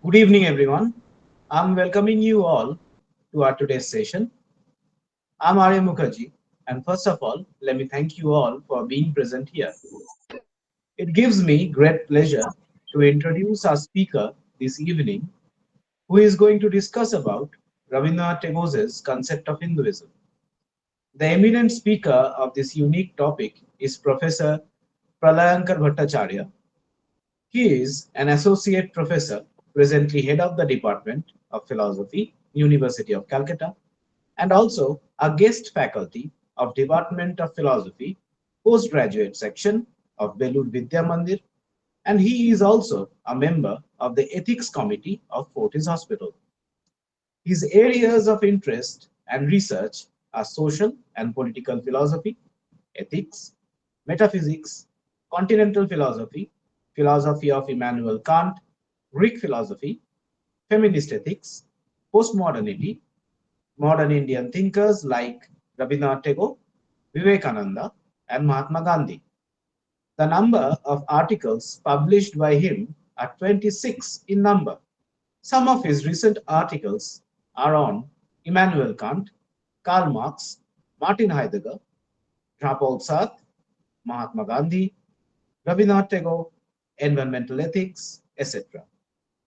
Good evening, everyone. I'm welcoming you all to our today's session. I'm Arya Mukherjee, and first of all, let me thank you all for being present here. It gives me great pleasure to introduce our speaker this evening, who is going to discuss about Rabindranath Tagore's concept of Hinduism. The eminent speaker of this unique topic is Professor Pralayankar Bhattacharya. He is an associate professor, presently head of the Department of Philosophy, University of Calcutta, and also a guest faculty of Department of Philosophy, postgraduate section of Belur Vidya Mandir, and he is also a member of the Ethics Committee of Fortis Hospital. His areas of interest and research are social and political philosophy, ethics, metaphysics, continental philosophy, philosophy of Immanuel Kant, Greek philosophy, feminist ethics, postmodernity, modern Indian thinkers like Rabindranath Tagore, Vivekananda, and Mahatma Gandhi. The number of articles published by him are 26 in number. Some of his recent articles are on Immanuel Kant, Karl Marx, Martin Heidegger, Jean-Paul Sartre, Mahatma Gandhi, Rabindranath Tagore, environmental ethics, etc.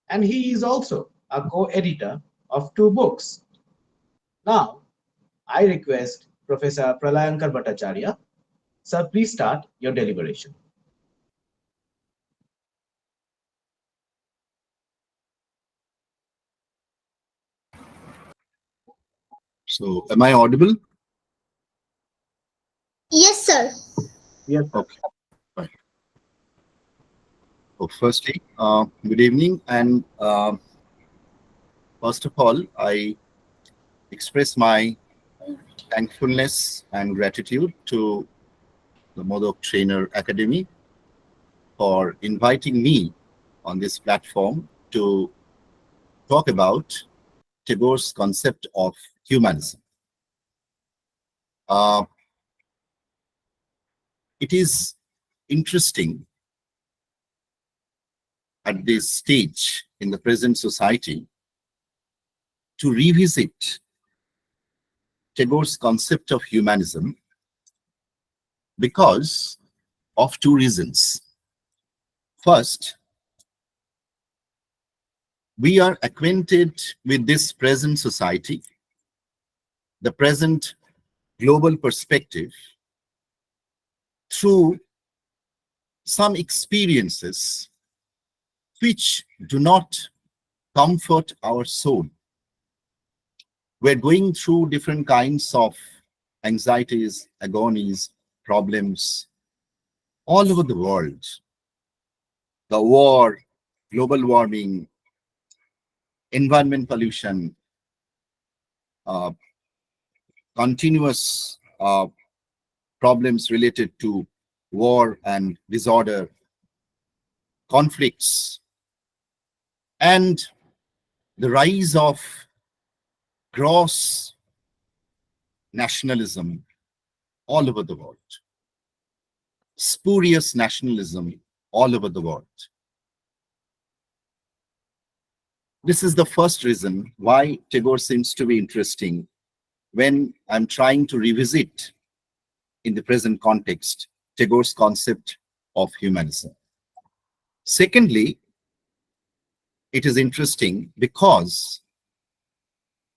And he is also a co-editor of two books. Now, I request Professor Pralayankar Bhattacharya, sir, please start your deliberation. So, am I audible? Yes, sir. Yes, sir. Okay. Fine. So, firstly, good evening, and first of all, I express my thankfulness and gratitude to the Modok Trainer Academy for inviting me on this platform to talk about Tagore's concept of humanism. Uh, it is interesting at this stage in the present society to revisit Tagore's concept of humanism because of two reasons. First, we are acquainted with this present society, the present global perspective, through some experiences which do not comfort our soul. We're going through different kinds of anxieties, agonies, problems all over the world. The war, global warming, environment pollution, uh, continuous problems related to war and disorder, conflicts, and the rise of gross nationalism all over the world, spurious nationalism all over the world. This is the first reason why Tagore seems to be interesting when I'm trying to revisit, in the present context, Tagore's concept of humanism. Secondly, it is interesting because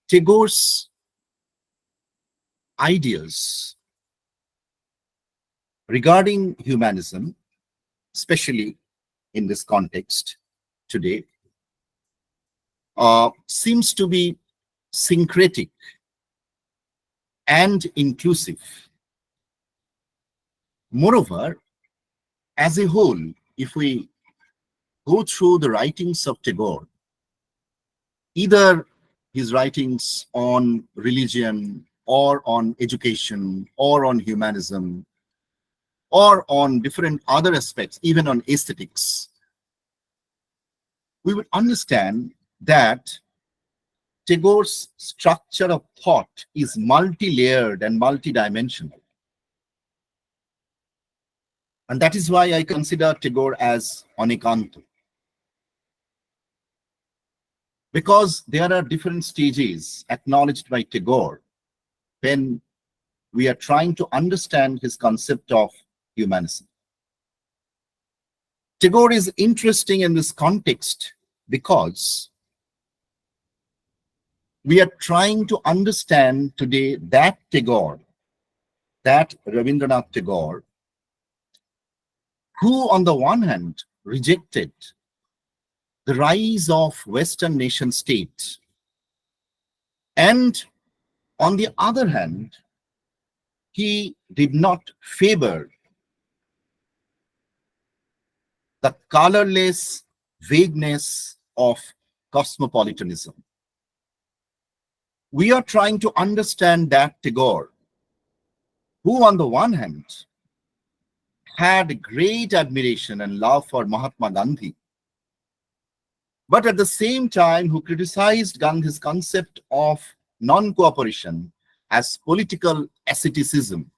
Tagore's ideas regarding humanism, especially in this context today, seems to be syncretic and inclusive. Moreover, as a whole, if we go through the writings of Tagore, either his writings on religion or on education or on humanism or on different other aspects, even on aesthetics, we would understand that Tagore's structure of thought is multi-layered and multidimensional. And that is why I consider Tagore as Anikanto. because there are different stages acknowledged by Tagore when we are trying to understand his concept of humanism. Tagore is interesting in this context because we are trying to understand today that Tagore, that Rabindranath Tagore, who on the one hand rejected the rise of Western nation states, and on the other hand, he did not favor the colorless vagueness of cosmopolitanism. We are trying to understand that Tagore, who on the one hand had great admiration and love for Mahatma Gandhi, but at the same time who criticized Gandhi's concept of non-cooperation as political asceticism.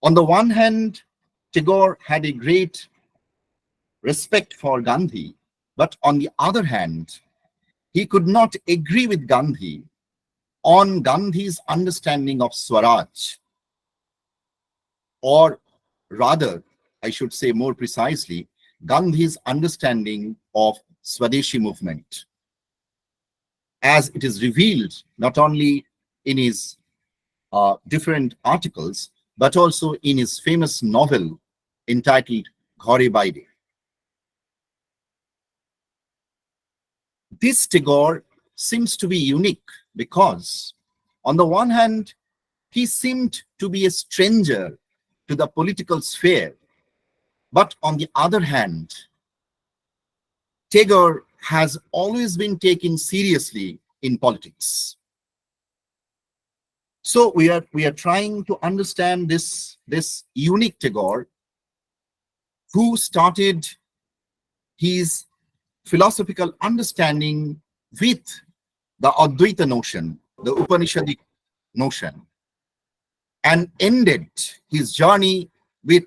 On the one hand, Tagore had a great respect for Gandhi, but on the other hand, he could not agree with Gandhi on Gandhi's understanding of Swaraj, or rather, I should say more precisely, Gandhi's understanding of Swadeshi movement, as it is revealed not only in his different articles, but also in his famous novel entitled Ghore Baire. This Tagore seems to be unique because, on the one hand, he seemed to be a stranger to the political sphere, but on the other hand, Tagore has always been taken seriously in politics. So we are trying to understand this unique Tagore, who started his philosophical understanding with the Advaita notion, the Upanishadic notion, and ended his journey with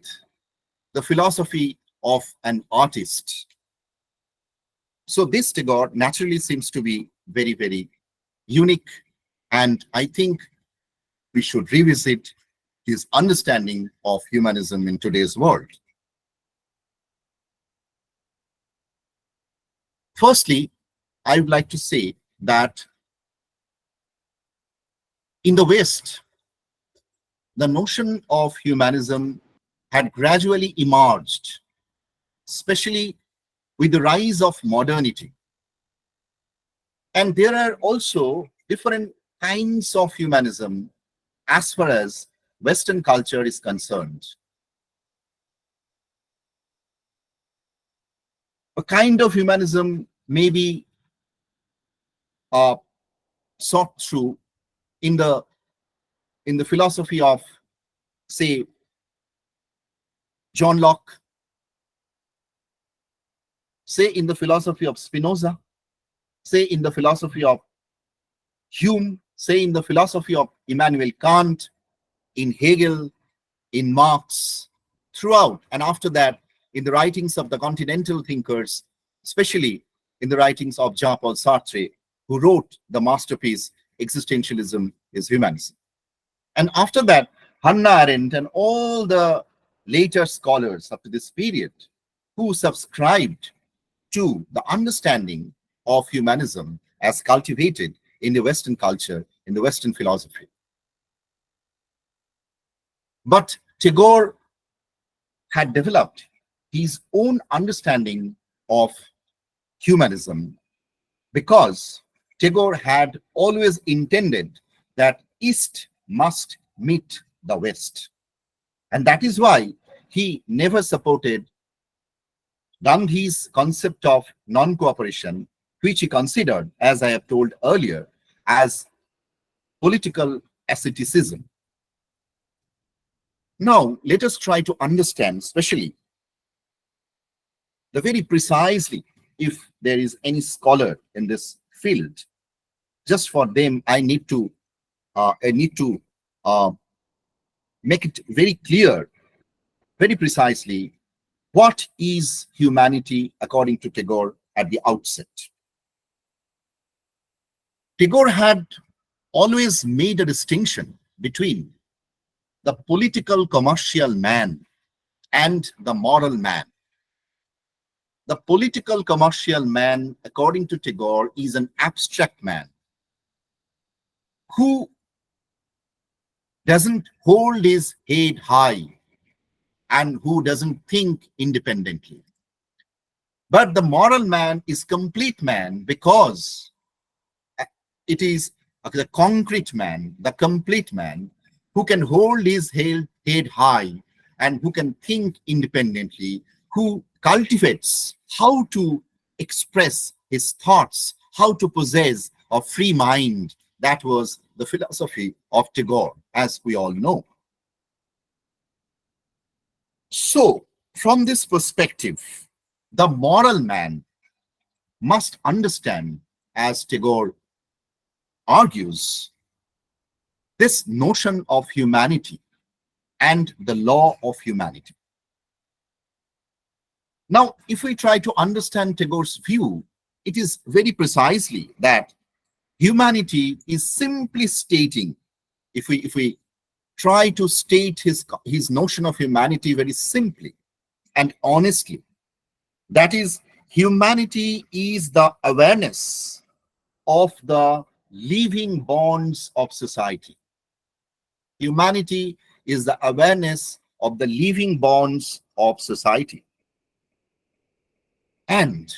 the philosophy of an artist. So this Tagore naturally seems to be very, very unique, and I think we should revisit his understanding of humanism in today's world. Firstly, I would like to say that in the West, the notion of humanism had gradually emerged, especially with the rise of modernity. And there are also different kinds of humanism as far as Western culture is concerned. A kind of humanism may be sought through in the philosophy of, say, John Locke, say in the philosophy of Spinoza, say in the philosophy of Hume, say in the philosophy of Immanuel Kant, in Hegel, in Marx, throughout. And after that, in the writings of the continental thinkers, especially in the writings of Jean-Paul Sartre, who wrote the masterpiece, Existentialism is Humanism. And after that, Hannah Arendt and all the later scholars up to this period who subscribed to the understanding of humanism as cultivated in the Western culture, in the Western philosophy. But Tagore had developed his own understanding of humanism because Tagore had always intended that East must meet the West. And that is why he never supported Gandhi's concept of non-cooperation, which he considered, as I have told earlier, as political asceticism. Now, let us try to understand, especially the very precisely, if there is any scholar in this field, just for them, I need to make it very clear, very precisely, what is humanity according to Tagore at the outset. Tagore had always made a distinction between the political commercial man and the moral man. The political commercial man, according to Tagore, is an abstract man who doesn't hold his head high and who doesn't think independently. But the moral man is complete man because it is the concrete man, the complete man, who can hold his head high and who can think independently, who cultivates how to express his thoughts, how to possess a free mind. That was the philosophy of Tagore, as we all know. So, from this perspective, the moral man must understand, as Tagore argues, this notion of humanity and the law of humanity. Now, if we try to understand Tagore's view, it is very precisely that humanity is simply stating, if we try to state his notion of humanity very simply and honestly, that is, humanity is the awareness of the living bonds of society. Humanity is the awareness of the living bonds of society. And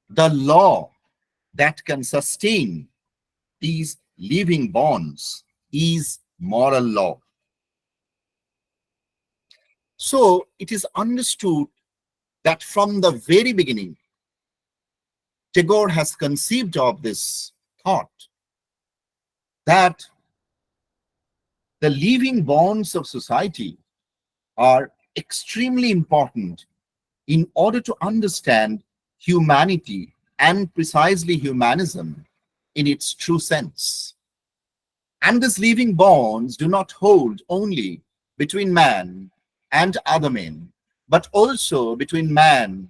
the law that can sustain these living bonds is moral law. So it is understood that from the very beginning, Tagore has conceived of this thought that the living bonds of society are extremely important in order to understand humanity and precisely humanism in its true sense. And these living bonds do not hold only between man and other men, but also between man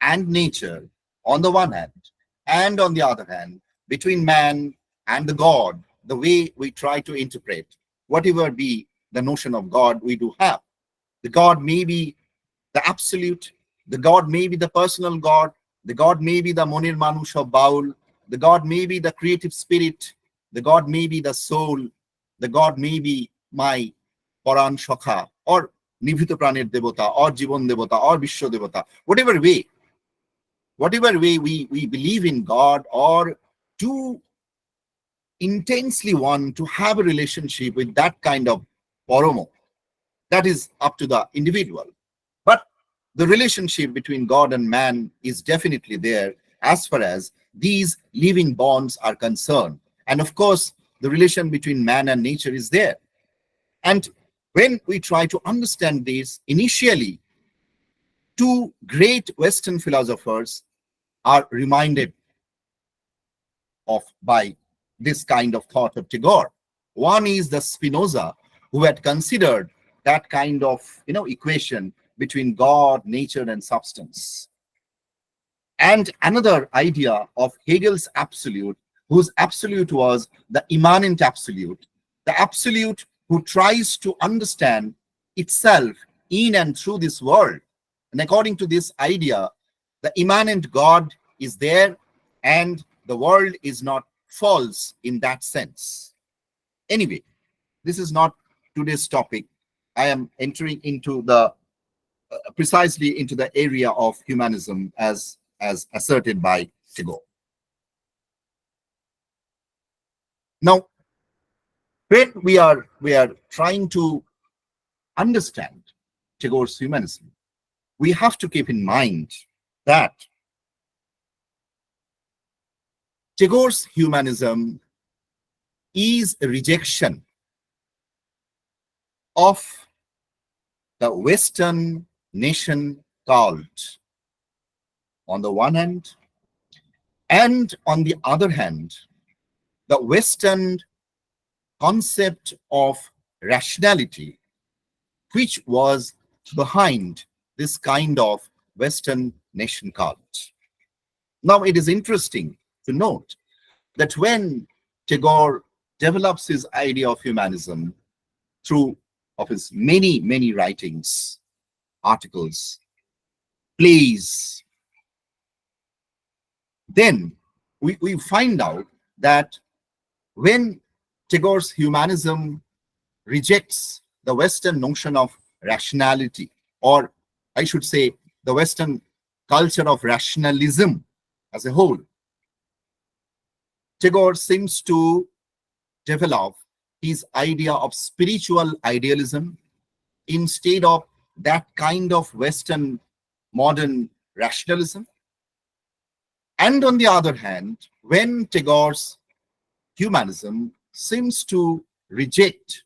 and nature on the one hand, and on the other hand, between man and the God, the way we try to interpret whatever be the notion of God we do have. The God may be the absolute, the God may be the personal God, the God may be the Monir Manush of Baul, the God may be the creative spirit, the God may be the soul, the God may be my Paran Shakha, or Nivhita Pranir Devata, or Jivon Devata, or Vishwa Devata, whatever way we believe in God or do intensely want to have a relationship with that kind of Paramo, that is up to the individual. But the relationship between God and man is definitely there as far as these living bonds are concerned. And of course, the relation between man and nature is there. And when we try to understand this, initially, two great Western philosophers are reminded of by this kind of thought of Tagore. One is the Spinoza, who had considered that kind of equation between God, nature, and substance. And another idea of Hegel's absolute, whose absolute was the immanent absolute, the absolute who tries to understand itself in and through this world. And according to this idea, the immanent God is there and the world is not false in that sense. Anyway, this is not today's topic. I am entering into the precisely into the area of humanism as asserted by Tagore. Now, when we are trying to understand Tagore's humanism, we have to keep in mind that Tagore's humanism is a rejection of the Western nation cult on the one hand, and on the other hand, the Western concept of rationality, which was behind this kind of Western nation cult. Now, it is interesting to note that when Tagore develops his idea of humanism through of his many, many writings, articles, plays, then we find out that when Tagore's humanism rejects the Western notion of rationality, or I should say, the Western culture of rationalism as a whole, Tagore seems to develop his idea of spiritual idealism instead of that kind of Western modern rationalism. And on the other hand, when Tagore's humanism seems to reject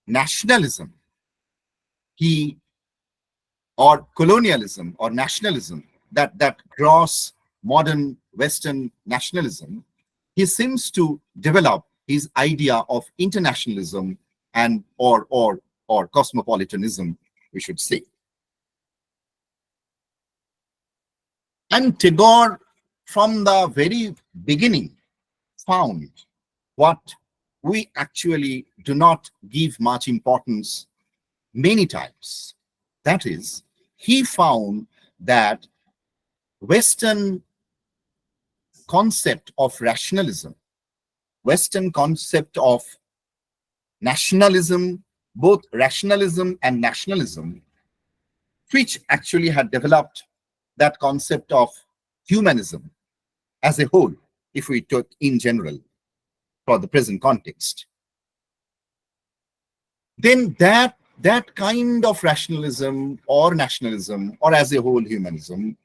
nationalism, he or colonialism or nationalism, that gross modern Western nationalism, he seems to develop his idea of internationalism and or cosmopolitanism, we should say. And Tagore, from the very beginning, found what we actually do not give much importance many times. That is, he found that Western concept of rationalism, Western concept of nationalism, both rationalism and nationalism, which actually had developed that concept of humanism as a whole, if we took in general for the present context, then that kind of rationalism or nationalism, or as a whole humanism,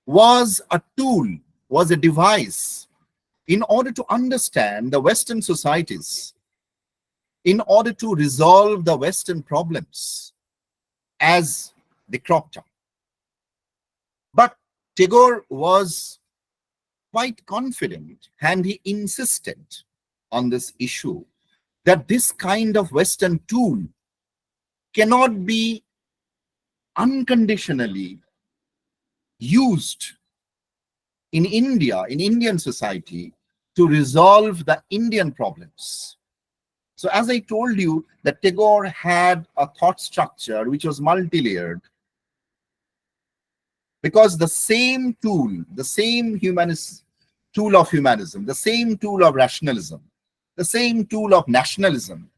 was a tool, was a device in order to understand the Western societies, in order to resolve the Western problems as they cropped up. But Tagore was quite confident, and he insisted on this issue, that this kind of Western tool cannot be unconditionally used in India, in Indian society, to resolve the Indian problems. So as I told you, that Tagore had a thought structure which was multi-layered, because the same tool, the same humanist tool of humanism, the same tool of rationalism, the same tool of nationalism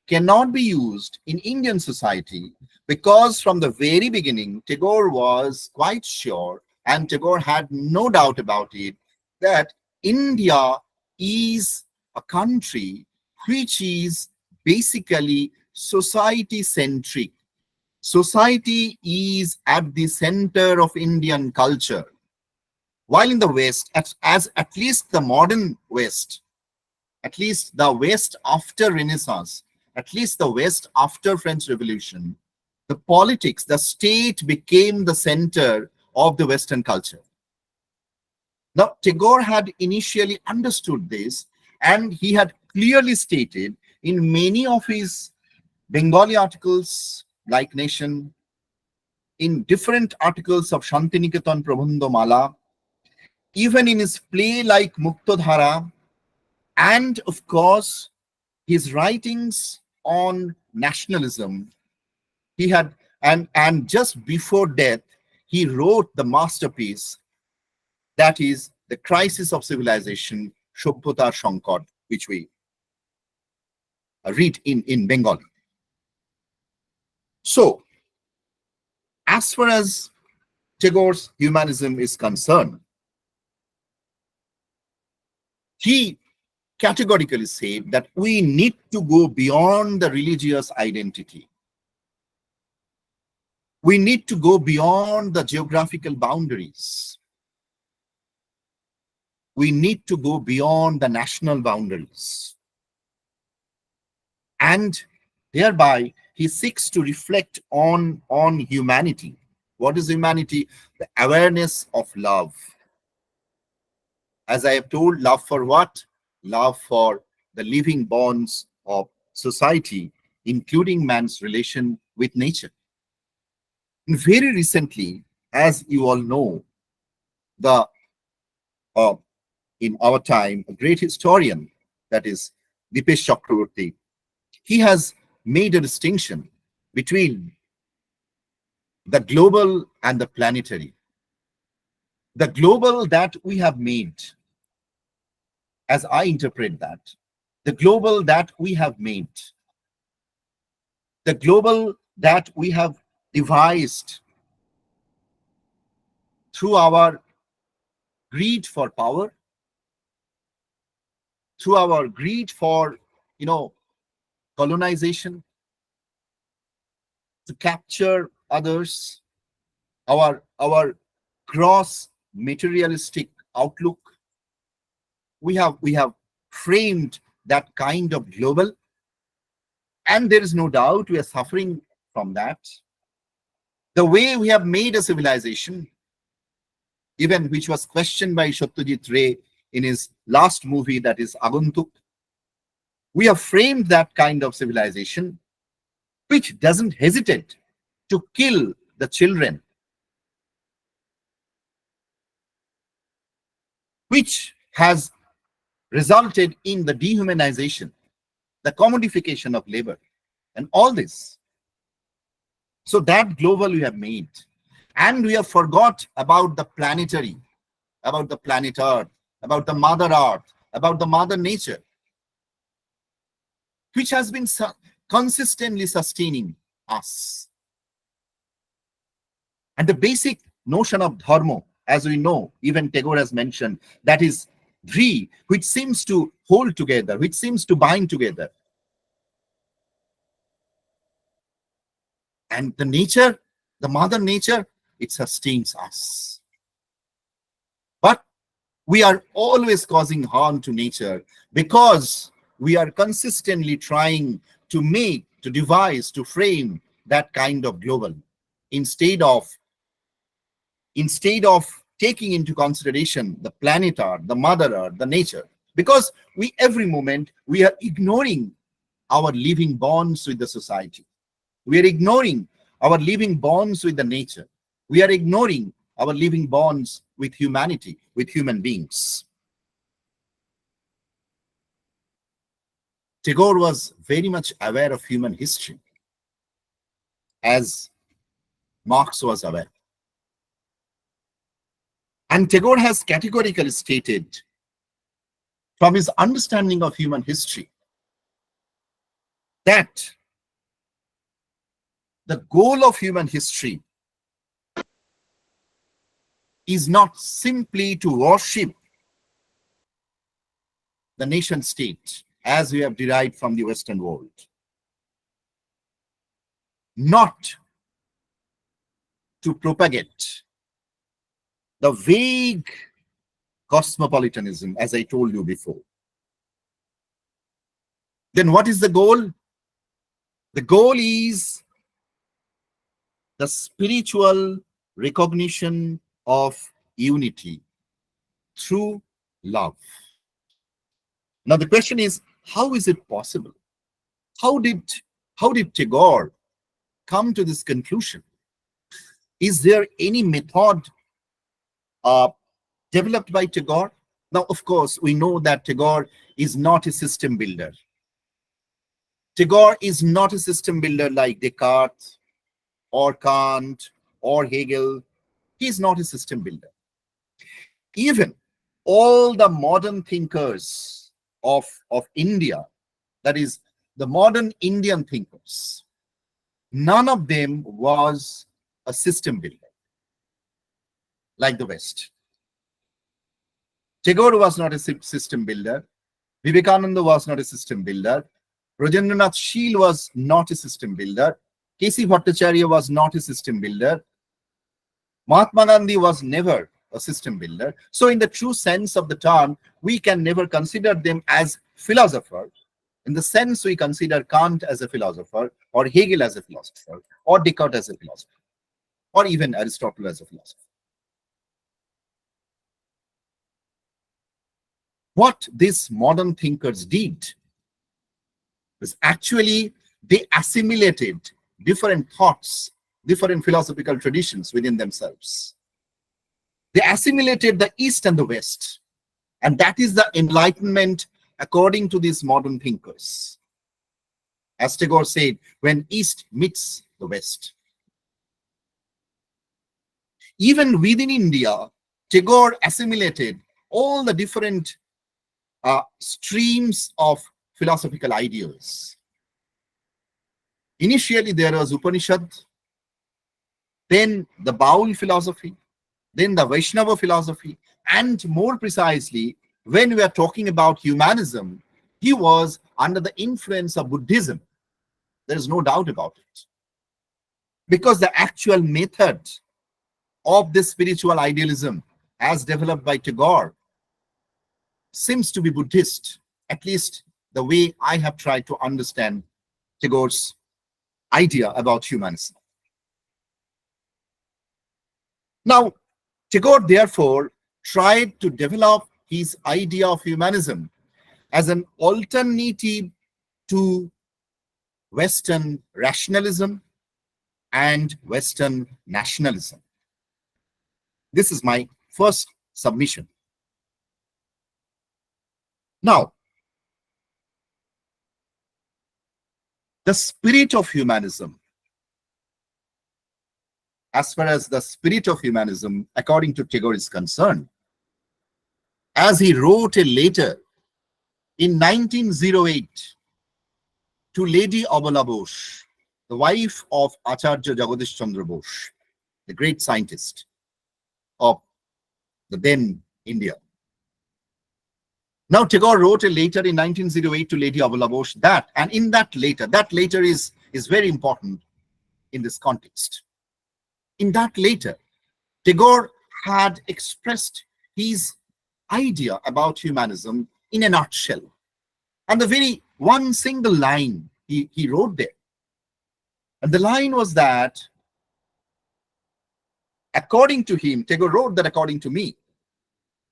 cannot be used in Indian society, because from the very beginning, Tagore was quite sure, and Tagore had no doubt about it, that India is a country which is basically society centric. Society is at the center of Indian culture. While in the West, as at least the modern West, at least the West after Renaissance, at least the West after French Revolution, the politics, the state became the center of the Western culture. Now, Tagore had initially understood this, and he had clearly stated in many of his Bengali articles, like Nation, in different articles of Shantiniketan Prabandha Mala, even in his play like Muktadhara, and of course, his writings on nationalism. He had, and just before death, he wrote the masterpiece, that is The Crisis of Civilization, Shobhotar Shankar, which we read in Bengali. So, as far as Tagore's humanism is concerned, he categorically said that we need to go beyond the religious identity. We need to go beyond the geographical boundaries. We need to go beyond the national boundaries. And thereby, he seeks to reflect on humanity. What is humanity? The awareness of love. As I have told, love for what? Love for the living bonds of society, including man's relation with nature. And very recently, as you all know, the uh, in our time, a great historian, that is Dipesh Chakraborty, he has made a distinction between the global and the planetary. The global that we have made, as I interpret that, the global that we have made, the global that we have devised through our greed for power, through our greed for, colonization, to capture others, our gross materialistic outlook. We have framed that kind of global, and there is no doubt we are suffering from that. The way we have made a civilization, even which was questioned by Satyajit Ray in his last movie, that is Aguntuk, we have framed that kind of civilization which doesn't hesitate to kill the children, which has resulted in the dehumanization, the commodification of labor, and all this. So that global we have made. And we have forgot about the planetary, about the planet Earth, about the Mother Earth, about the Mother Nature, which has been consistently sustaining us. And the basic notion of dharma, as we know, even Tagore has mentioned, that is dri, which seems to hold together, which seems to bind together. And the nature, the Mother Nature, it sustains us. But we are always causing harm to nature because we are consistently trying to make, to devise, to frame that kind of global instead of taking into consideration the planet Earth, the Mother Earth, the nature. Because every moment we are ignoring our living bonds with the society. We are ignoring our living bonds with the nature. We are ignoring our living bonds with humanity, with human beings. Tagore was very much aware of human history, as Marx was aware. And Tagore has categorically stated, from his understanding of human history, that the goal of human history is not simply to worship the nation state as we have derived from the Western world, not to propagate the vague cosmopolitanism, as I told you before. Then what is the goal? The goal is the spiritual recognition of unity through love. Now the question is, how is it possible? How did Tagore come to this conclusion? Is there any method developed by Tagore? Now, of course, we know that Tagore is not a system builder. Tagore is not a system builder like Descartes or Kant or Hegel. He is not a system builder. Even all the modern thinkers of India, that is, the modern Indian thinkers, none of them was a system builder like the West. Tagore was not a system builder. Vivekananda was not a system builder. Rajendranath Sheel was not a system builder. K.C. Bhattacharya was not a system builder. Mahatma Gandhi was never a system builder. So in the true sense of the term, we can never consider them as philosophers, in the sense we consider Kant as a philosopher, or Hegel as a philosopher, or Descartes as a philosopher, or even Aristotle as a philosopher. What these modern thinkers did was actually they assimilated different thoughts, different philosophical traditions within themselves. They assimilated the East and the West. And that is the Enlightenment according to these modern thinkers. As Tagore said, when East meets the West. Even within India, Tagore assimilated all the different streams of philosophical ideas. Initially, there was Upanishad, then the Baul philosophy, then the Vaishnava philosophy, and more precisely, when we are talking about humanism, he was under the influence of Buddhism. There is no doubt about it. Because the actual method of this spiritual idealism as developed by Tagore seems to be Buddhist, at least the way I have tried to understand Tagore's idea about humanism. Now, Tagore therefore tried to develop his idea of humanism as an alternative to Western rationalism and Western nationalism. This is my first submission. Now, the spirit of humanism, as far as the spirit of humanism, according to Tagore, is concerned, as he wrote a letter in 1908 to Lady Abala Bose, the wife of Acharya Jagadish Chandra Bose, the great scientist of the then India. Now, Tagore wrote a letter in 1908 to Lady Abala Bose that, and in that letter is very important in this context. In that letter, Tagore had expressed his idea about humanism in a nutshell. And the very one single line he wrote there. And the line was that, according to him, Tagore wrote that according to me.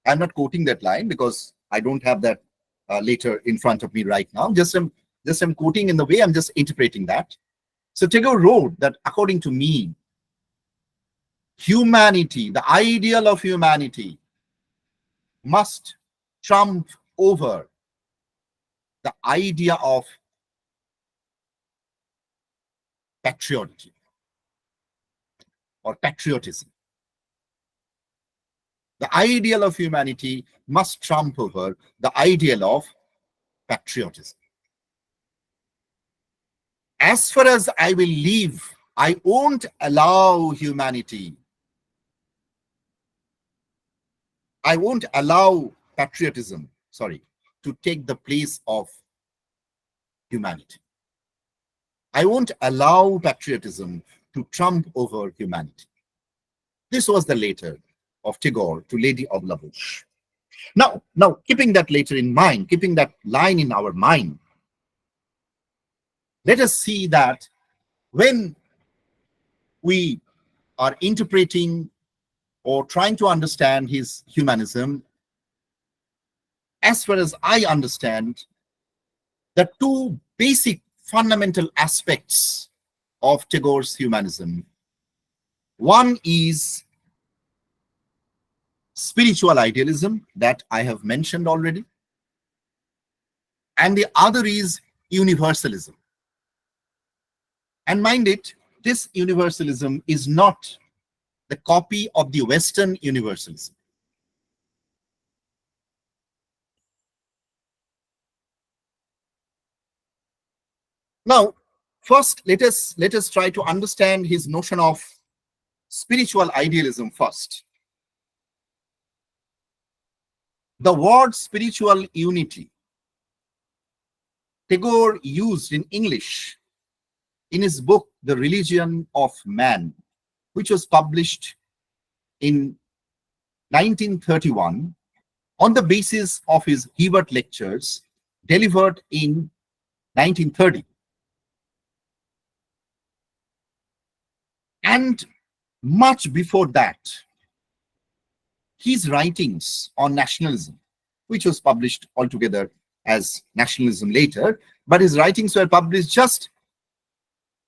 I'm not quoting that line because I don't have that letter in front of me right now. Just I'm quoting in the way I'm just interpreting that. So Tagore wrote that according to me, humanity, the ideal of humanity, must trump over the idea of patriotism or patriotism. The ideal of humanity must trump over the ideal of patriotism. As far as I will live, I won't allow humanity. I won't allow patriotism, to take the place of humanity. I won't allow patriotism to trump over humanity. This was the letter of Tagore to Lady Abala Bose. Now, keeping that letter in mind, keeping that line in our mind, let us see that when we are interpreting or trying to understand his humanism, as far as I understand, the two basic fundamental aspects of Tagore's humanism. One is spiritual idealism that I have mentioned already, and the other is universalism. And mind it, this universalism is not the copy of the Western universalism. Now, first, let us try to understand his notion of spiritual idealism first. The word spiritual unity, Tagore used in English in his book, The Religion of Man, which was published in 1931 on the basis of his Hebert lectures delivered in 1930. And much before that, his writings on nationalism, which was published altogether as nationalism later, but his writings were published just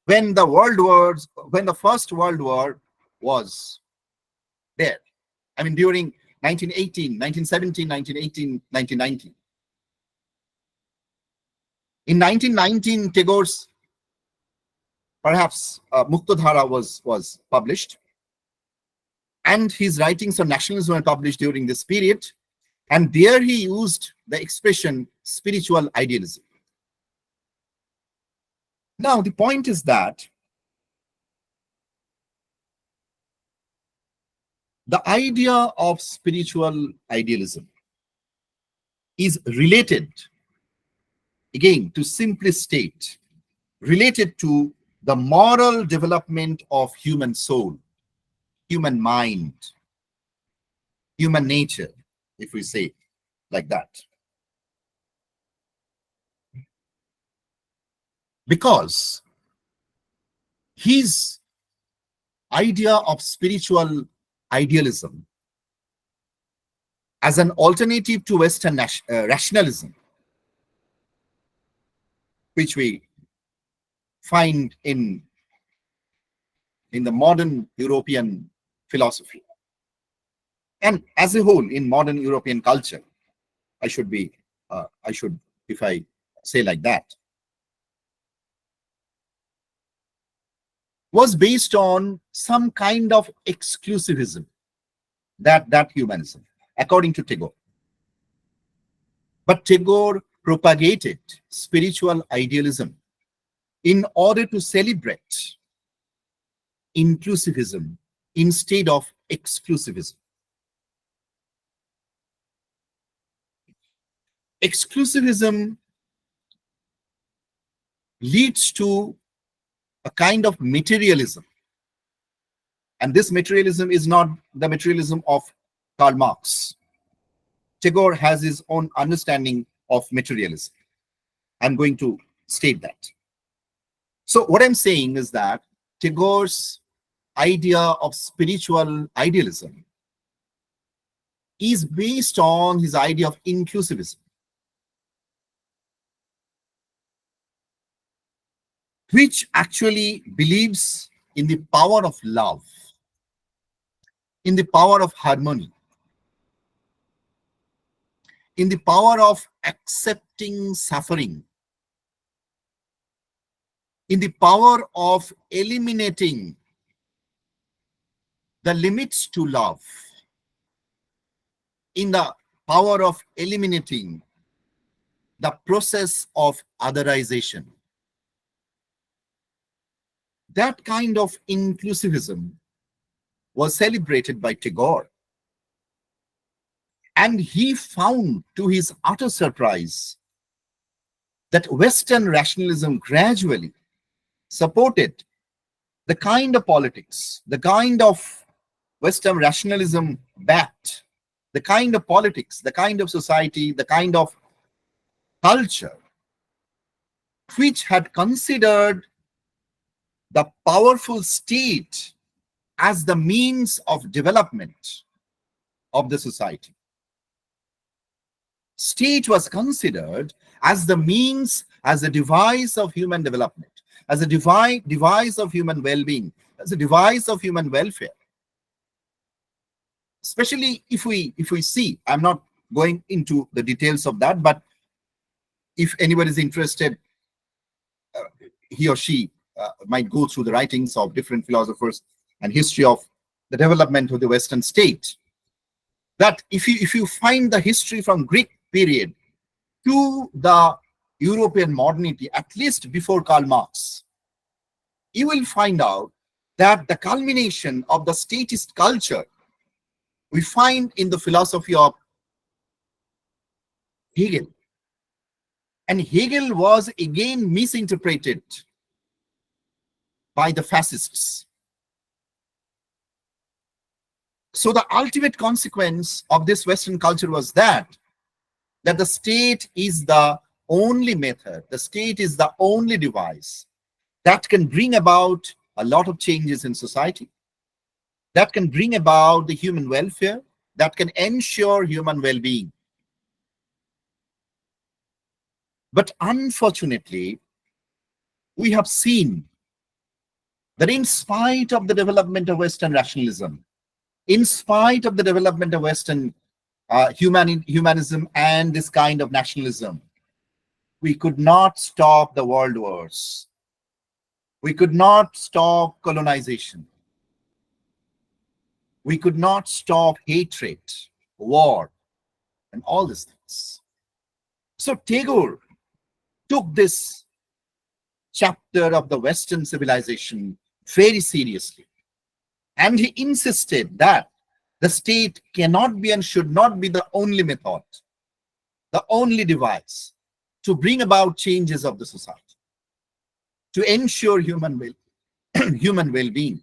when the First World War was there. I mean, during 1918, 1917, 1918, 1919. In 1919, Tagore's perhaps Muktadhara was published, and his writings on nationalism were published during this period. And there he used the expression spiritual idealism. Now, the point is that the idea of spiritual idealism is related, again, to simplest state, related to the moral development of human soul, human mind, human nature, if we say like that. Because his idea of spiritual idealism as an alternative to Western rationalism, which we find in the modern European philosophy, and as a whole in modern European culture, I should, if I say like that, was based on some kind of exclusivism, that humanism, according to Tagore. But Tagore propagated spiritual idealism in order to celebrate inclusivism instead of exclusivism. Exclusivism leads to a kind of materialism. And this materialism is not the materialism of Karl Marx. Tagore has his own understanding of materialism. I'm going to state that. So what I'm saying is that Tagore's idea of spiritual idealism is based on his idea of inclusivism, which actually believes in the power of love, in the power of harmony, in the power of accepting suffering, in the power of eliminating the limits to love, in the power of eliminating the process of otherization. That kind of inclusivism was celebrated by Tagore. And he found, to his utter surprise, that Western rationalism gradually supported the kind of politics, the kind of Western rationalism backed, the kind of politics, the kind of society, the kind of culture which had considered the powerful state as the means of development of the society. State was considered as the means, as a device of human development, as a device of human well-being, as a device of human welfare. Especially if we see, I'm not going into the details of that, but if anyone is interested, he or she might go through the writings of different philosophers and history of the development of the Western state. That if you find the history from Greek period to the European modernity, at least before Karl Marx, you will find out that the culmination of the statist culture we find in the philosophy of Hegel. And Hegel was again misinterpreted by the fascists. So the ultimate consequence of this Western culture was that the state is the only method, the state is the only device that can bring about a lot of changes in society, that can bring about the human welfare, that can ensure human well-being. But unfortunately, we have seen that in spite of the development of Western rationalism, In spite of the development of Western humanism and this kind of nationalism, we could not stop the world wars. We could not stop colonization. We could not stop hatred, war, and all these things. So Tagore took this chapter of the Western civilization very seriously. And he insisted that the state cannot be and should not be the only method, the only device to bring about changes of the society, to ensure human well-being.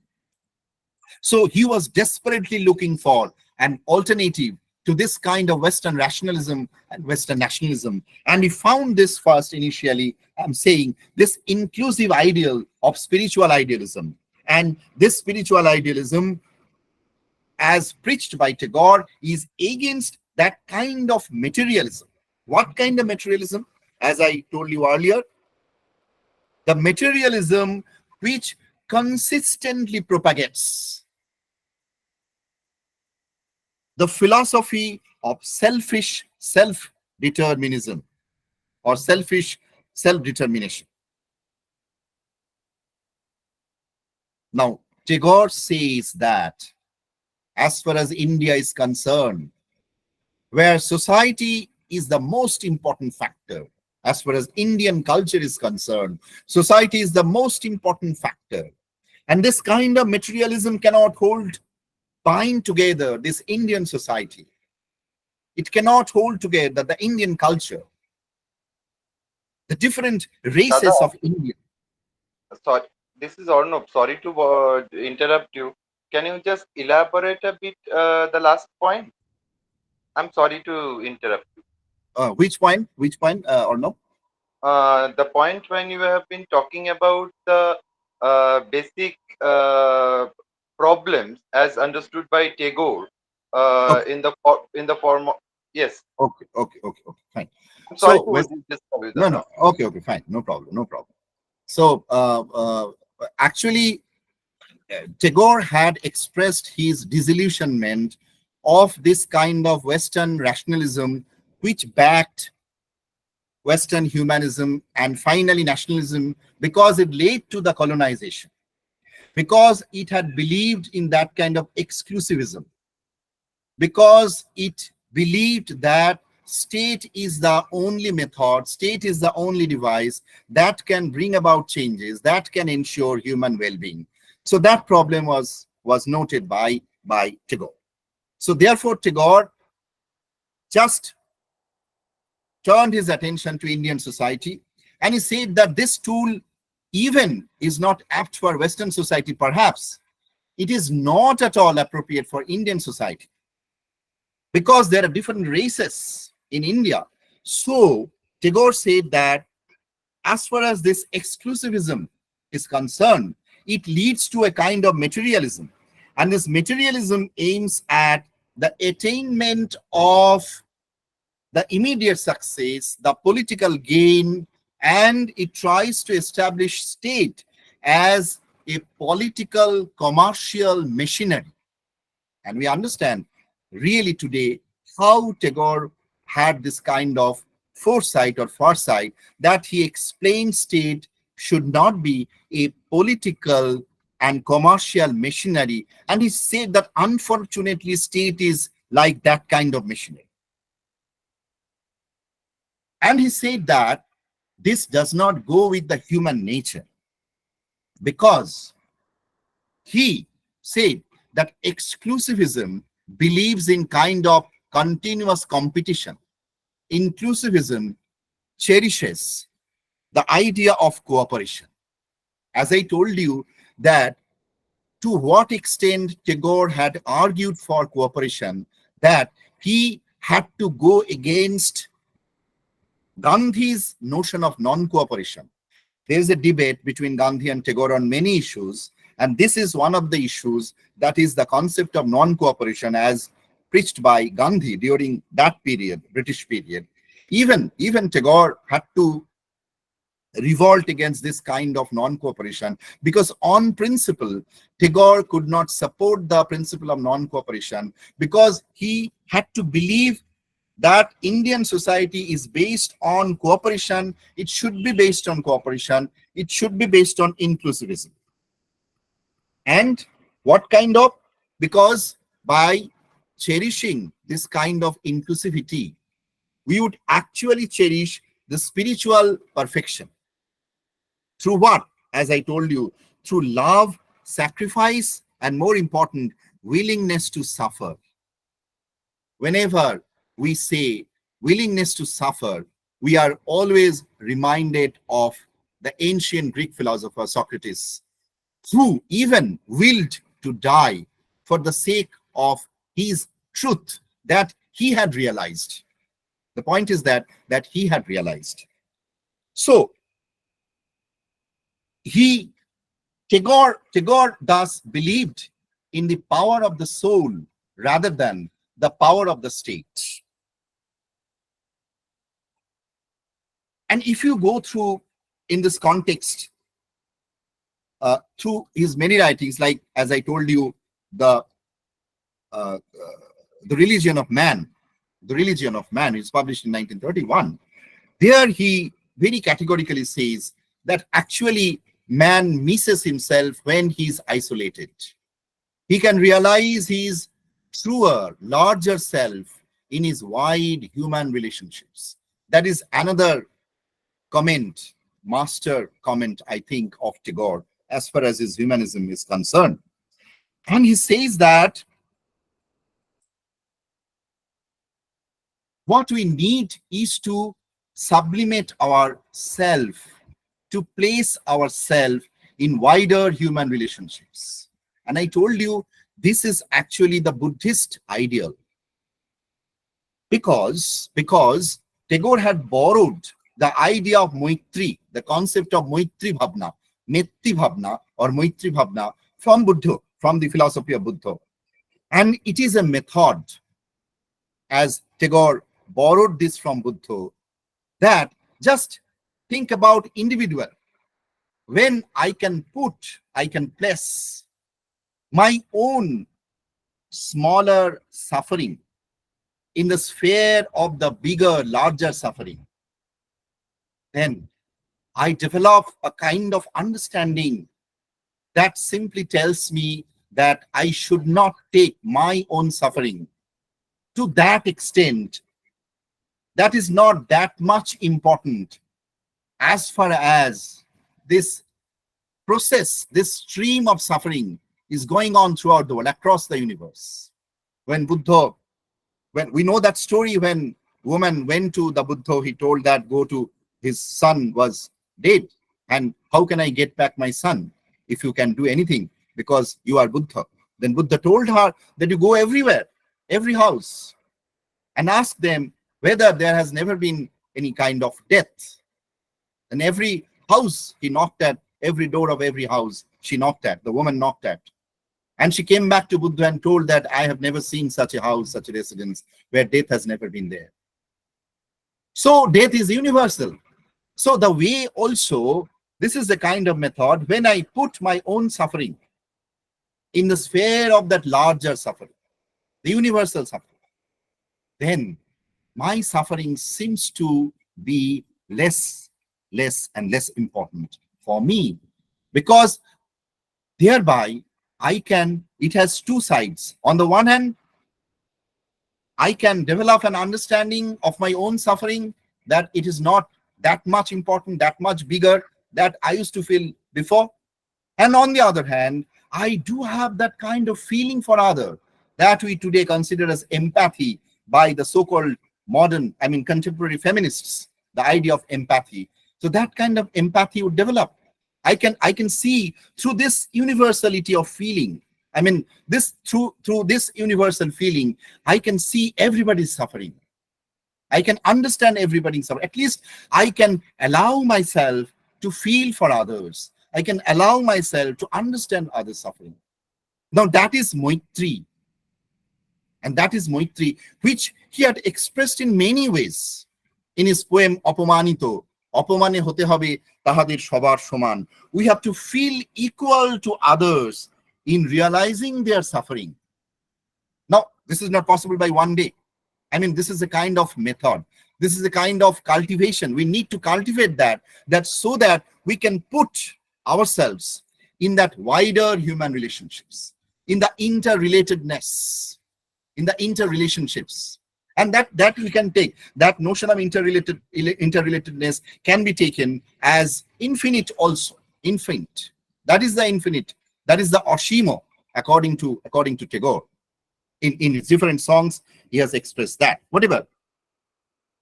So he was desperately looking for an alternative to this kind of Western rationalism and Western nationalism. And he found this first initially, I'm saying, this inclusive ideal of spiritual idealism. And this spiritual idealism, as preached by Tagore, is against that kind of materialism. What kind of materialism? As I told you earlier, the materialism which consistently propagates the philosophy of selfish self-determinism or selfish self-determination. Now, Tagore says that as far as India is concerned, where society is the most important factor, as far as Indian culture is concerned, society is the most important factor. And this kind of materialism cannot bind together this Indian society. It cannot hold together the Indian culture, the different Dada, races of India. sorry, this is Arnab. Sorry to interrupt you. Can you just elaborate a bit the last point? I'm sorry to interrupt. Which point? Which point, or no? The point when you have been talking about the basic problems as understood by Tagore Okay, in the form of, yes. okay, fine. I'm sorry So, to disturb you, no, Dada. no, okay, fine, no problem, no problem. So, actually, Tagore had expressed his disillusionment of this kind of Western rationalism, which backed Western humanism and finally nationalism, because it led to the colonization, because it had believed in that kind of exclusivism, because it believed that state is the only method, state is the only device that can bring about changes, that can ensure human well-being. So that problem was noted by Tagore. So therefore, Tagore just turned his attention to Indian society, and he said that this tool even is not apt for Western society. Perhaps it is not at all appropriate for Indian society, because there are different races in India. So Tagore said that as far as this exclusivism is concerned, it leads to a kind of materialism. And this materialism aims at the attainment of the immediate success, the political gain, and it tries to establish state as a political commercial machinery. And we understand really today how Tagore had this kind of foresight or foresight, that he explained state should not be a political and commercial machinery. And he said that unfortunately state is like that kind of machinery. And he said that this does not go with the human nature, because he said that exclusivism believes in kind of continuous competition. Inclusivism cherishes the idea of cooperation. As I told you, that to what extent Tagore had argued for cooperation, that he had to go against Gandhi's notion of non-cooperation. There is a debate between Gandhi and Tagore on many issues, and this is one of the issues, that is the concept of non-cooperation as preached by Gandhi during that period, British period. Even Tagore had to revolt against this kind of non-cooperation, because on principle, Tagore could not support the principle of non-cooperation, because he had to believe that Indian society is based on cooperation. It should be based on cooperation. It should be based on inclusivism. And what kind of? Because by cherishing this kind of inclusivity, we would actually cherish the spiritual perfection. Through what? As I told you, through love, sacrifice, and more important, willingness to suffer. Whenever we say willingness to suffer, we are always reminded of the ancient Greek philosopher Socrates, who even willed to die for the sake of his truth that he had realized. The point is that he had realized. So Tagore thus believed in the power of the soul rather than the power of the state. And if you go through in this context, through his many writings, like as I told you, the Religion of Man, is published in 1931. There he very categorically says that actually man misses himself when he's isolated. He can realize his truer, larger self in his wide human relationships. That is another comment, master comment, I think, of Tagore as far as his humanism is concerned. And he says that what we need is to sublimate ourself, to place ourselves in wider human relationships. And I told you, this is actually the Buddhist ideal. Because Tagore had borrowed the idea of Maitri, the concept of Maitri Bhavna, Metti Bhavna or Maitri Bhavna from Buddha, from the philosophy of Buddha. And it is a method, as Tagore borrowed this from Buddha, that just think about individual. When I can place my own smaller suffering in the sphere of the bigger, larger suffering, then I develop a kind of understanding that simply tells me that I should not take my own suffering to that extent. That is not that much important as far as this process, this stream of suffering is going on throughout the world, across the universe. When we know that story, when woman went to the Buddha, he told that his son was dead, and how can I get back my son if you can do anything because you are Buddha? Then Buddha told her that you go everywhere, every house, and ask them whether there has never been any kind of death. And every house he knocked at, every door of every house she knocked at, the woman knocked at. And she came back to Buddha and told that I have never seen such a house, such a residence where death has never been there. So death is universal. So the way also, this is the kind of method, when I put my own suffering in the sphere of that larger suffering, the universal suffering, then my suffering seems to be less and less important for me, because thereby it has two sides. On the one hand, I can develop an understanding of my own suffering, that it is not that much important, that much bigger that I used to feel before. And on the other hand, I do have that kind of feeling for other that we today consider as empathy by the so-called modern, contemporary feminists, the idea of empathy. So that kind of empathy would develop. I can see through this universality of feeling. Through this universal feeling, I can see everybody's suffering. I can understand everybody's suffering. At least I can allow myself to feel for others. I can allow myself to understand others' suffering. Now that is Maitri. And that is Maitri, which he had expressed in many ways in his poem Apamanito, অপমানে হতে হবে তাহাদের সবার সমান। We have to feel equal to others in realizing their suffering. Now, this is not possible by one day. I mean, this is a kind of method. This is a kind of cultivation. We need to cultivate that so that we can put ourselves in that wider human relationships, in the interrelatedness, in the interrelationships. And that we can take, that notion of interrelatedness can be taken as infinite also, infinite. That is the infinite. That is the Oshimo, according to Tagore. In his different songs, he has expressed that. Whatever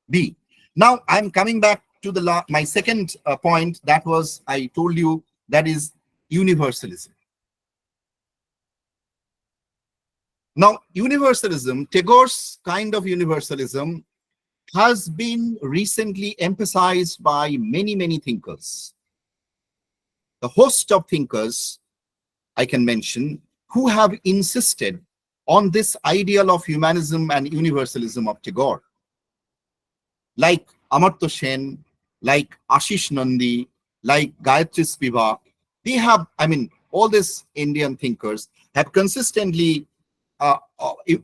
be. Now I'm coming back to my second point. That was, I told you, that is universalism. Now, universalism, Tagore's kind of universalism, has been recently emphasized by many thinkers. The host of thinkers I can mention who have insisted on this ideal of humanism and universalism of Tagore, like Amartya Sen, like Ashish Nandi, like Gayatri Spivak. They have, I mean, all these Indian thinkers have consistently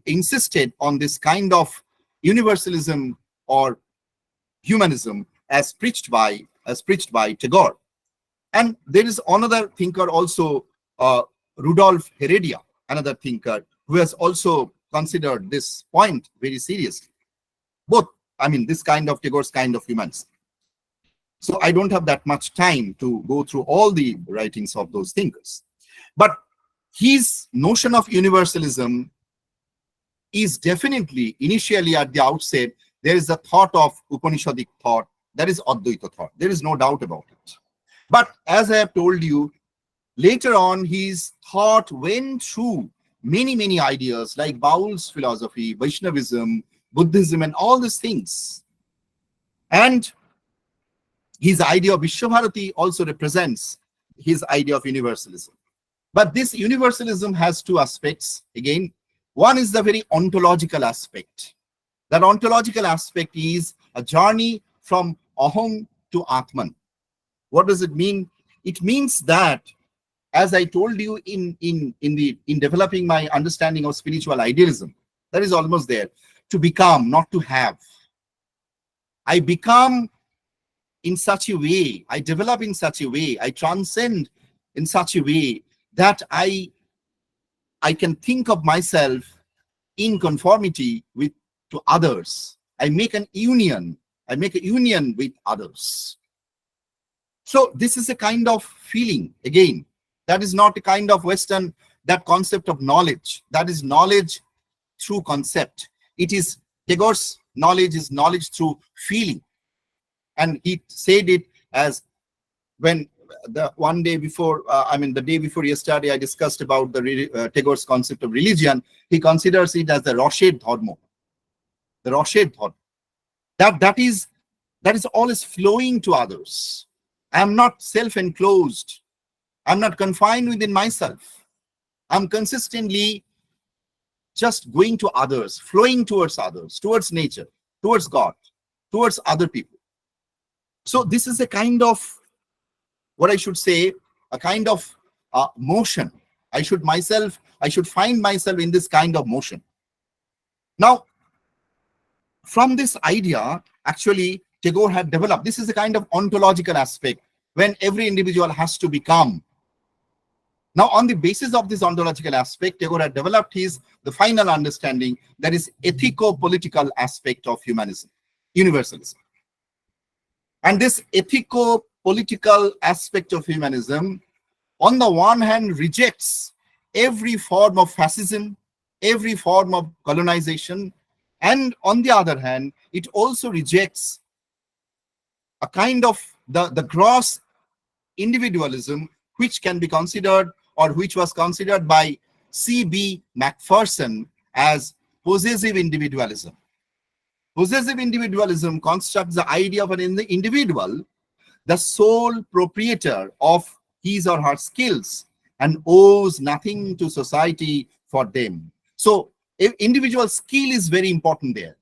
insisted on this kind of universalism or humanism as preached by Tagore. And there is another thinker also, Rudolf Heredia, another thinker who has also considered this point very seriously. Both, I mean, this kind of Tagore's kind of humanism. So I don't have that much time to go through all the writings of those thinkers. But his notion of universalism is definitely, initially at the outset, there is a thought of Upanishadic thought, that is Advaita thought. There is no doubt about it. But as I have told you, later on, his thought went through many ideas like Baul's philosophy, Vaishnavism, Buddhism, and all these things. And his idea of Vishwabharati also represents his idea of universalism. But this universalism has two aspects. Again, one is the very ontological aspect. That ontological aspect is a journey from Aham to Atman. What does it mean? It means that, as I told you in developing my understanding of spiritual idealism, that is almost there. To become, not to have. I become in such a way, I develop in such a way, I transcend in such a way that I can think of myself in conformity to others. I make a union with others. So this is a kind of feeling, again, that is not a kind of Western, that concept of knowledge. That is knowledge through concept. It is, Tagore's knowledge is knowledge through feeling. And he said it as, when the one day before, the day before yesterday, I discussed about the Tagore's concept of religion. He considers it as the Roshed Dharma. The Roshed Dharma. That is always flowing to others. I am not self-enclosed. I'm not confined within myself. I'm consistently just going to others, flowing towards others, towards nature, towards God, towards other people. So this is a kind of, what I should say, a kind of motion. I should find myself in this kind of motion. Now, from this idea, actually, Tagore had developed, this is a kind of ontological aspect, when every individual has to become. Now, on the basis of this ontological aspect, Tagore had developed the final understanding, that is ethico-political aspect of humanism, universalism. And this ethico-political aspect of humanism, on the one hand, rejects every form of fascism, every form of colonization, and on the other hand, it also rejects a kind of the gross individualism, which can be considered, or which was considered by C.B. Macpherson as possessive individualism. Possessive individualism constructs the idea of an individual, the sole proprietor of his or her skills, and owes nothing to society for them. So individual skill is very important there.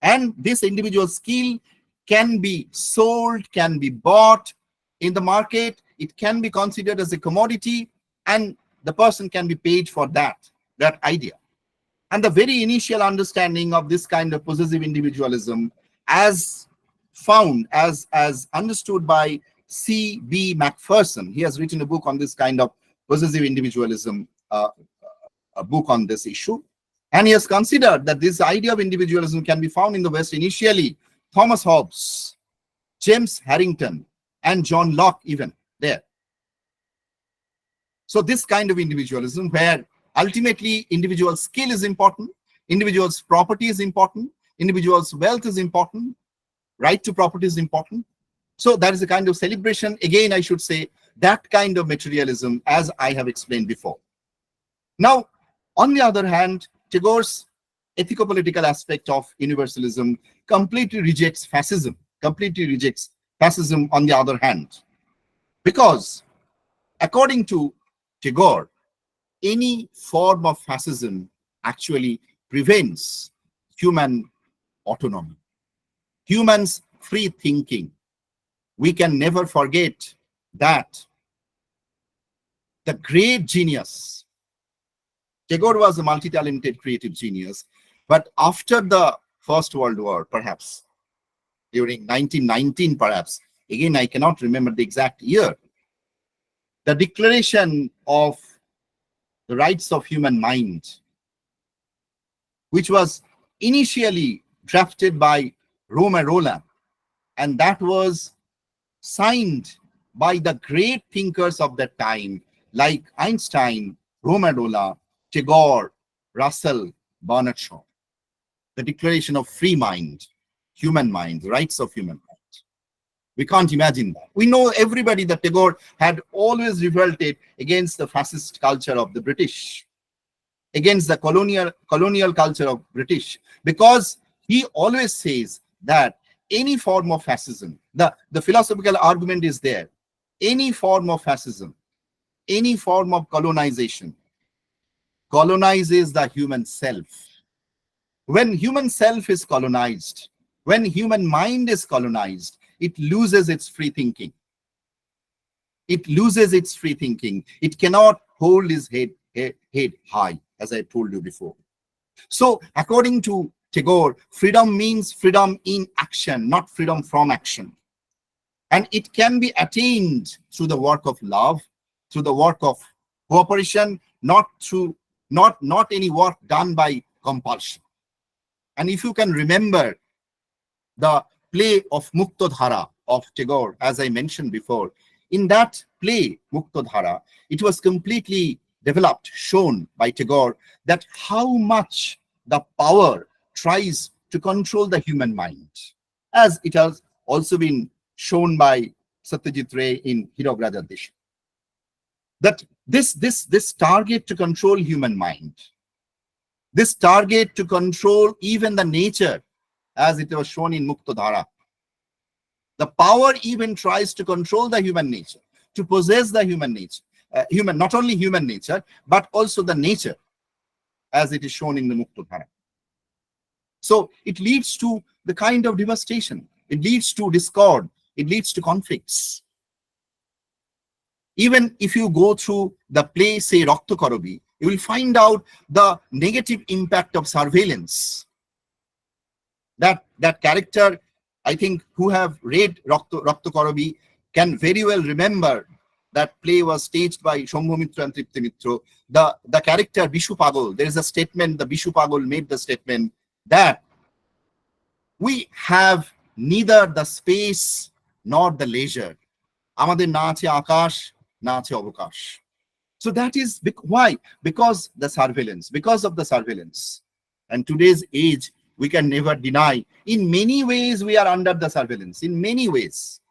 And this individual skill can be sold, can be bought in the market. It can be considered as a commodity, and the person can be paid for that idea. And the very initial understanding of this kind of possessive individualism, as found, as understood by C.B. Macpherson, he has written a book on this kind of possessive individualism, a book on this issue. And he has considered that this idea of individualism can be found in the West initially. Thomas Hobbes, James Harrington, and John Locke even there. So this kind of individualism, where ultimately individual skill is important, individual's property is important, individual's wealth is important, right to property is important. So that is a kind of celebration. Again, I should say that kind of materialism, as I have explained before. Now, on the other hand, Tagore's ethico-political aspect of universalism completely rejects fascism, on the other hand, because according to Tagore, any form of fascism actually prevents human autonomy, humans' free thinking. We can never forget that the great genius, Tagore was a multi-talented creative genius, but after the First World War, perhaps during 1919, perhaps, again, I cannot remember the exact year, the Declaration of the Rights of Human Mind, which was initially drafted by Roland, and that was signed by the great thinkers of that time, like Einstein, Roland, Tagore, Russell, Bernard Shaw. The Declaration of Free Mind, Human Mind, Rights of Human Mind. We can't imagine that. We know everybody that Tagore had always revolted against the fascist culture of the British, against the colonial culture of British, because he always says that any form of fascism, the philosophical argument is there, any form of fascism, any form of colonization, colonizes the human self. When human self is colonized, when human mind is colonized, it loses its free thinking. It loses its free thinking. It cannot hold its head high, as I told you before. So, according to Tagore, freedom means freedom in action, not freedom from action. And it can be attained through the work of love, through the work of cooperation, not any work done by compulsion. And if you can remember the play of Muktodhara of Tagore, as I mentioned before, in that play, Muktodhara, it was completely developed, shown by Tagore, that how much the power tries to control the human mind, as it has also been shown by Satyajit Ray in Hirog Raja Desh. That this target to control human mind, this target to control even the nature, as it was shown in Muktodhara, the power even tries to control the human nature, to possess the human nature, not only human nature, but also the nature, as it is shown in the Muktodhara. So it leads to the kind of devastation, it leads to discord, it leads to conflicts. Even if you go through the play, say, Rakto Korobi, you will find out the negative impact of surveillance. That character, I think, who have read Rakto Korobi can very well remember that play was staged by Shambhu Mitra and Tripti Mitra. The character Bishu Pagol, there is a statement, the Bishu Pagol made the statement that we have neither the space nor the leisure. Amader na ache akash, na ache avakash. So that is why? Because of the surveillance. And today's age, we can never deny, in many ways we are under the surveillance, in many ways.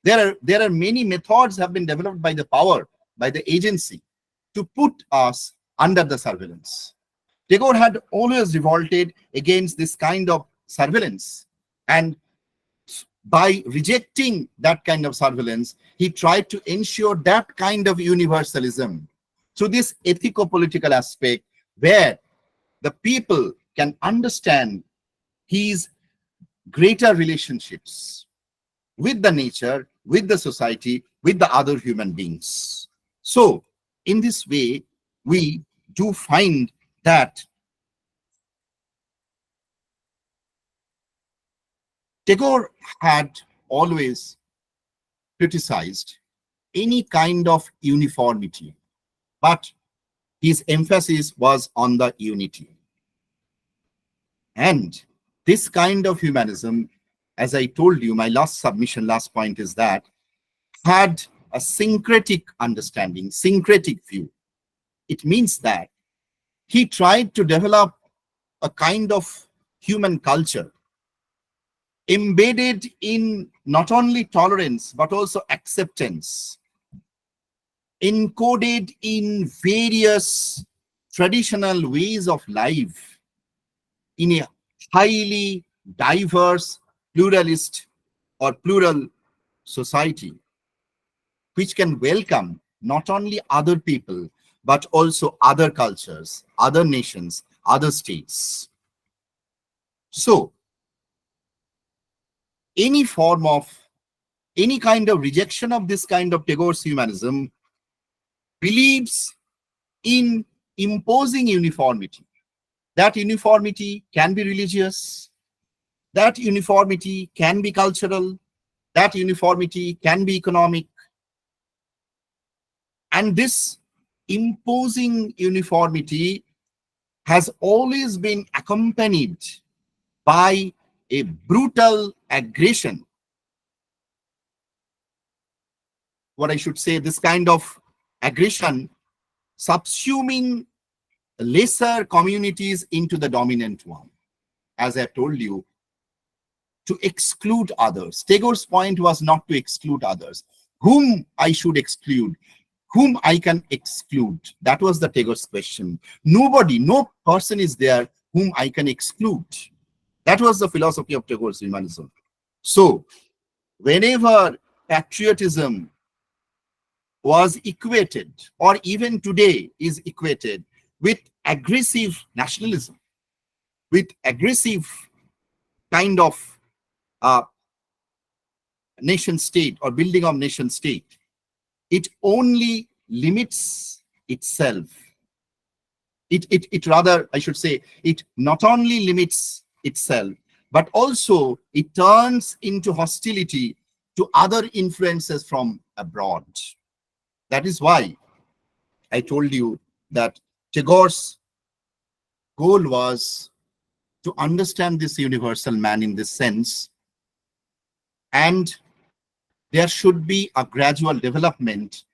There are many methods have been developed by the power, by the agency, to put us under the surveillance. Tagore had always revolted against this kind of surveillance, and by rejecting that kind of surveillance, he tried to ensure that kind of universalism through this ethico-political aspect, where the people can understand his greater relationships with the nature, with the society, with the other human beings. So, in this way, we do find that Tagore had always criticized any kind of uniformity, but his emphasis was on the unity. And this kind of humanism, as I told you, my last point is that had a syncretic understanding, syncretic view. It means that he tried to develop a kind of human culture embedded in not only tolerance but also acceptance, encoded in various traditional ways of life in a highly diverse, pluralist or plural society, which can welcome not only other people, but also other cultures, other nations, other states. So, any kind of rejection of this kind of Tagore's humanism believes in imposing uniformity. That uniformity can be religious, that uniformity can be cultural, that uniformity can be economic. And this imposing uniformity has always been accompanied by a brutal aggression. What I should say, this kind of aggression subsuming lesser communities into the dominant one. As I told you, to exclude others. Tagore's point was not to exclude others. Whom I should exclude? Whom I can exclude? That was the Tagore's question. Nobody, no person is there whom I can exclude. That was the philosophy of Tagore's humanism. So, whenever patriotism was equated, or even today is equated, with aggressive nationalism, with aggressive kind of nation state or building of nation state, it only limits itself. It rather, I should say, it not only limits itself, but also it turns into hostility to other influences from abroad. That is why I told you that Tagore's goal was to understand this universal man in this sense, and there should be a gradual development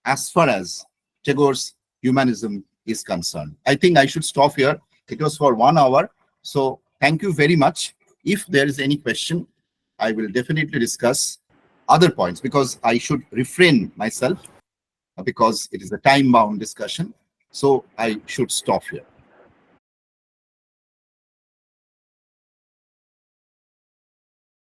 as far as Tagore's humanism is concerned. I think I should stop here. It was for 1 hour. So thank you very much. If there is any question, I will definitely discuss other points, because I should refrain myself because it is a time-bound discussion. So I should stop here.